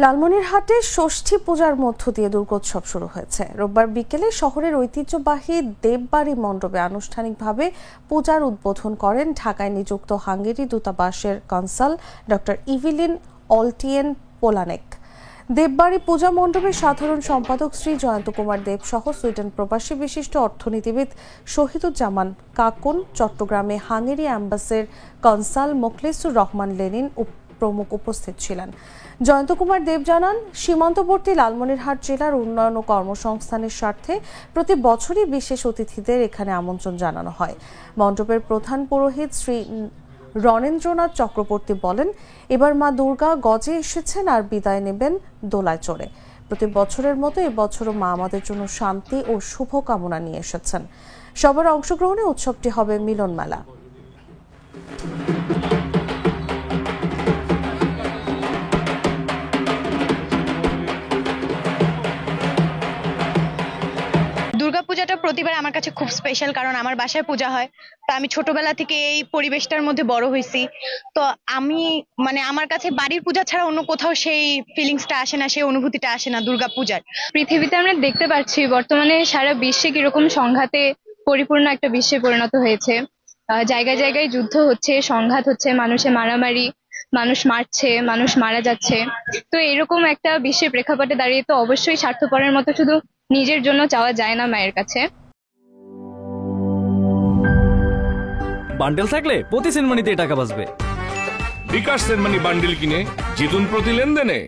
লালমনিরহাটে ষষ্ঠী পূজার মধ্য দিয়ে দুর্গোৎসব শুরু হয়েছে। রোববার বিকেলে শহরের ঐতিহ্যবাহী দেববাড়ি মণ্ডপে আনুষ্ঠানিকভাবে পূজার উদ্বোধন করেন ঢাকায় নিযুক্ত হাঙ্গেরি দূতাবাসের কনসাল ডক্টর ইভিলিন অলটিয়েন পোলানেক। দেববাড়ি পূজা মণ্ডপের সাধারণ সম্পাদক শ্রী জয়ন্ত কুমার দেব সহ সুইডেন প্রবাসী বিশিষ্ট অর্থনীতিবিদ শহীদুজ্জামান কাকুন, চট্টগ্রামে হাঙ্গেরি অ্যাম্বাসির কনসাল মোখলেসুর রহমান লেনিন প্রমুখ উপস্থিত ছিলেন। জয়ন্ত কুমার দেব জানান, সীমান্তবর্তী লালমনিরহাট জেলার উন্নয়ন ও কর্মসংস্থানের স্বার্থে প্রতি বছরই বিশেষ অতিথিদের এখানে আমন্ত্রণ জানানো হয়। মণ্ডপের প্রধান পুরোহিত শ্রী রণেন্দ্রনাথ চক্রবর্তী বলেন, এবার মা দুর্গা গজে এসেছেন আর বিদায় নেবেন দোলায় চড়ে। প্রতি বছরের মতো এবছরও মা আমাদের জন্য শান্তি ও শুভ কামনা নিয়ে এসেছেন। সবার অংশগ্রহণে উৎসবটি হবে মিলন মেলা। দুর্গাপূজাটা প্রতিবার আমার কাছে খুব স্পেশাল, কারণ আমার বাসায় পূজা হয়। তো আমি ছোটবেলা থেকে এই পরিবেশটার মধ্যে বড় হয়েছি। তো আমি আমার কাছে বাড়ির পূজা ছাড়া অন্য কোথাও সেই ফিলিংসটা আসে না, সেই অনুভূতিটা আসে না দুর্গাপূজার। পৃথিবীতে আমরা দেখতে পাচ্ছি বর্তমানে সারা বিশ্বে কিরকম সংঘাতে পরিপূর্ণ একটা বিশ্বে পরিণত হয়েছে। জায়গায় জায়গায় যুদ্ধ হচ্ছে, সংঘাত হচ্ছে, মানুষে মারামারি, মানুষ মারছে, মানুষ মারা যাচ্ছে। তো এরকম একটা বিশ্বের প্রেক্ষাপটে দাঁড়িয়ে তো অবশ্যই স্বার্থপরের মতো শুধু নিজের জন্য চাওয়া যায় না মায়ের কাছে। বান্ডেল থাকলে প্রতি সেনমানিতে টাকা বাঁচবে। বিকাশ সেনমানি বান্ডেল কিনে জিতুন প্রতি লেনদেনে।